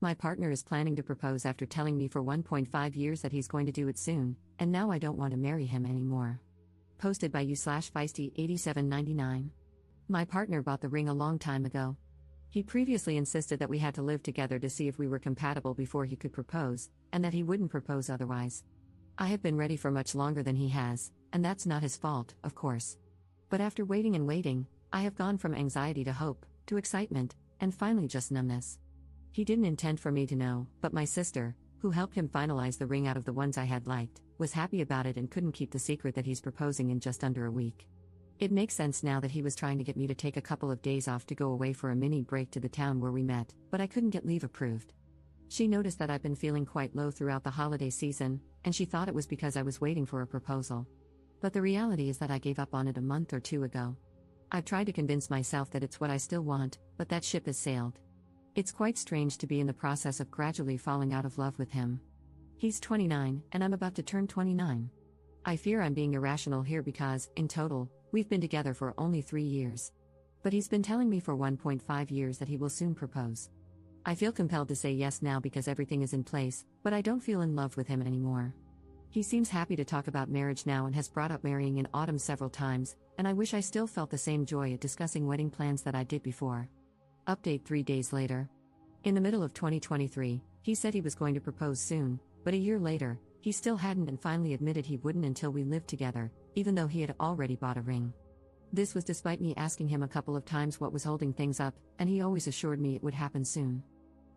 My partner is planning to propose after telling me for 1.5 years that he's going to do it soon, and now I don't want to marry him anymore. Posted by you/feisty8799. My partner bought the ring a long time ago. He previously insisted that we had to live together to see if we were compatible before he could propose, and that he wouldn't propose otherwise. I have been ready for much longer than he has, and that's not his fault, of course. But after waiting and waiting, I have gone from anxiety to hope, to excitement, and finally just numbness. He didn't intend for me to know, but my sister, who helped him finalize the ring out of the ones I had liked, was happy about it and couldn't keep the secret that he's proposing in just under a week. It makes sense now that he was trying to get me to take a couple of days off to go away for a mini break to the town where we met, but I couldn't get leave approved. She noticed that I've been feeling quite low throughout the holiday season, and she thought it was because I was waiting for a proposal. But the reality is that I gave up on it a month or two ago. I've tried to convince myself that it's what I still want, but that ship has sailed. It's quite strange to be in the process of gradually falling out of love with him. He's 29, and I'm about to turn 29. I fear I'm being irrational here because, in total, we've been together for only 3 years. But he's been telling me for 1.5 years that he will soon propose. I feel compelled to say yes now because everything is in place, but I don't feel in love with him anymore. He seems happy to talk about marriage now and has brought up marrying in autumn several times, and I wish I still felt the same joy at discussing wedding plans that I did before. Update 3 days later. In the middle of 2023, he said he was going to propose soon, but a year later, he still hadn't and finally admitted he wouldn't until we lived together, even though he had already bought a ring. This was despite me asking him a couple of times what was holding things up, and he always assured me it would happen soon.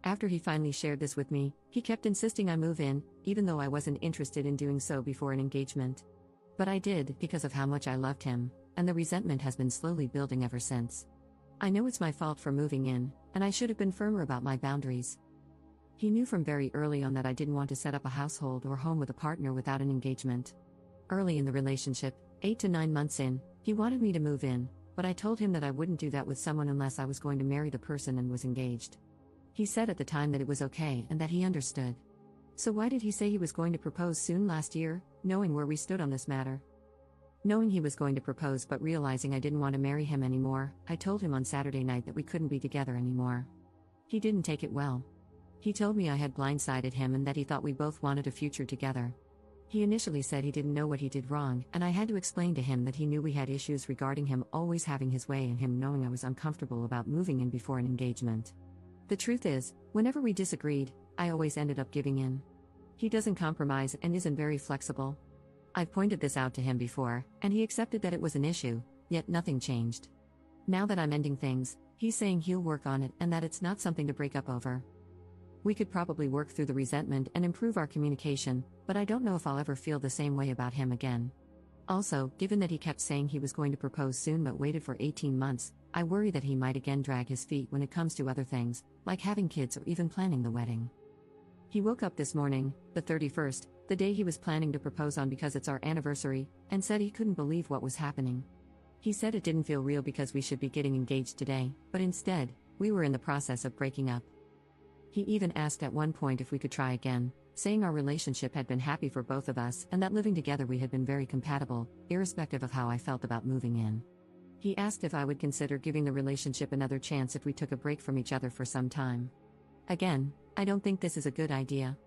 After he finally shared this with me, he kept insisting I move in, even though I wasn't interested in doing so before an engagement. But I did, because of how much I loved him, and the resentment has been slowly building ever since. I know it's my fault for moving in, and I should have been firmer about my boundaries. He knew from very early on that I didn't want to set up a household or home with a partner without an engagement. Early in the relationship, 8 to 9 months in, he wanted me to move in, but I told him that I wouldn't do that with someone unless I was going to marry the person and was engaged. He said at the time that it was okay and that he understood. So why did he say he was going to propose soon last year, knowing where we stood on this matter? Knowing he was going to propose but realizing I didn't want to marry him anymore, I told him on Saturday night that we couldn't be together anymore. He didn't take it well. He told me I had blindsided him and that he thought we both wanted a future together. He initially said he didn't know what he did wrong, and I had to explain to him that he knew we had issues regarding him always having his way and him knowing I was uncomfortable about moving in before an engagement. The truth is, whenever we disagreed, I always ended up giving in. He doesn't compromise and isn't very flexible. I've pointed this out to him before, and he accepted that it was an issue, yet nothing changed. Now that I'm ending things, he's saying he'll work on it and that it's not something to break up over. We could probably work through the resentment and improve our communication, but I don't know if I'll ever feel the same way about him again. Also, given that he kept saying he was going to propose soon but waited for 18 months, I worry that he might again drag his feet when it comes to other things, like having kids or even planning the wedding. He woke up this morning, the 31st, the day he was planning to propose on because it's our anniversary, and said he couldn't believe what was happening. He said it didn't feel real because we should be getting engaged today, but instead, we were in the process of breaking up. He even asked at one point if we could try again, saying our relationship had been happy for both of us and that living together we had been very compatible, irrespective of how I felt about moving in. He asked if I would consider giving the relationship another chance if we took a break from each other for some time. Again, I don't think this is a good idea.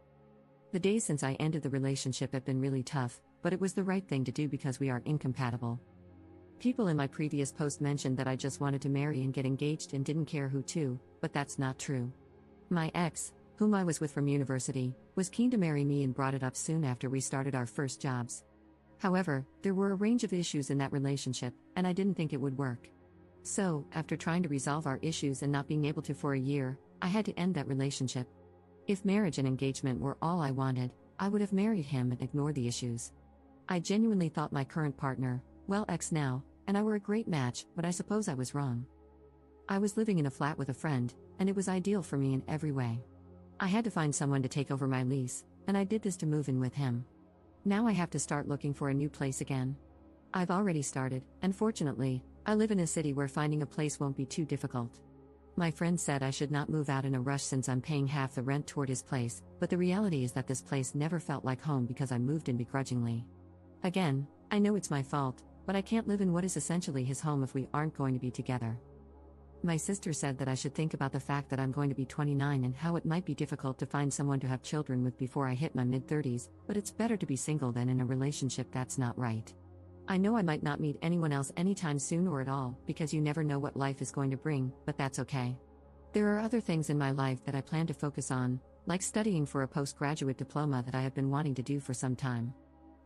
The days since I ended the relationship have been really tough, but it was the right thing to do because we are incompatible. People in my previous post mentioned that I just wanted to marry and get engaged and didn't care who to, but that's not true. My ex, whom I was with from university, was keen to marry me and brought it up soon after we started our first jobs. However, there were a range of issues in that relationship, and I didn't think it would work. So, after trying to resolve our issues and not being able to for a year, I had to end that relationship. If marriage and engagement were all I wanted, I would have married him and ignored the issues. I genuinely thought my current partner, well ex now, and I were a great match, but I suppose I was wrong. I was living in a flat with a friend, and it was ideal for me in every way. I had to find someone to take over my lease, and I did this to move in with him. Now I have to start looking for a new place again. I've already started, and fortunately, I live in a city where finding a place won't be too difficult. My friend said I should not move out in a rush since I'm paying half the rent toward his place, but the reality is that this place never felt like home because I moved in begrudgingly. Again, I know it's my fault, but I can't live in what is essentially his home if we aren't going to be together. My sister said that I should think about the fact that I'm going to be 29 and how it might be difficult to find someone to have children with before I hit my mid-30s, but it's better to be single than in a relationship that's not right. I know I might not meet anyone else anytime soon or at all, because you never know what life is going to bring, but that's okay. There are other things in my life that I plan to focus on, like studying for a postgraduate diploma that I have been wanting to do for some time.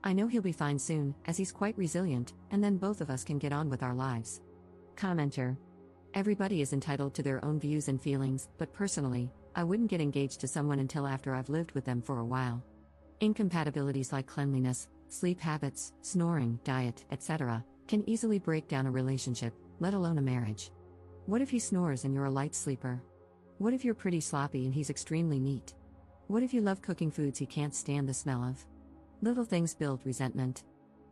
I know he'll be fine soon, as he's quite resilient, and then both of us can get on with our lives. Commenter. Everybody is entitled to their own views and feelings, but personally, I wouldn't get engaged to someone until after I've lived with them for a while. Incompatibilities like cleanliness, sleep habits, snoring, diet, etc., can easily break down a relationship, let alone a marriage. What if he snores and you're a light sleeper? What if you're pretty sloppy and he's extremely neat? What if you love cooking foods he can't stand the smell of? Little things build resentment.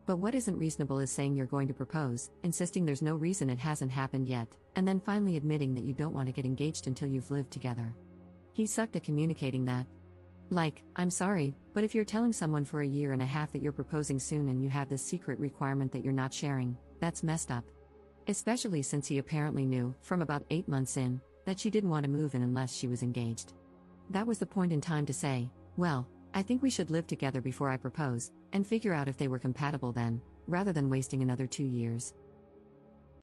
But what isn't reasonable is saying you're going to propose, insisting there's no reason it hasn't happened yet, and then finally admitting that you don't want to get engaged until you've lived together. He sucked at communicating that. Like, I'm sorry, but if you're telling someone for a year and a half that you're proposing soon and you have this secret requirement that you're not sharing, that's messed up. Especially since he apparently knew, from about 8 months in, that she didn't want to move in unless she was engaged. That was the point in time to say, well, I think we should live together before I propose, and figure out if they were compatible then, rather than wasting another 2 years.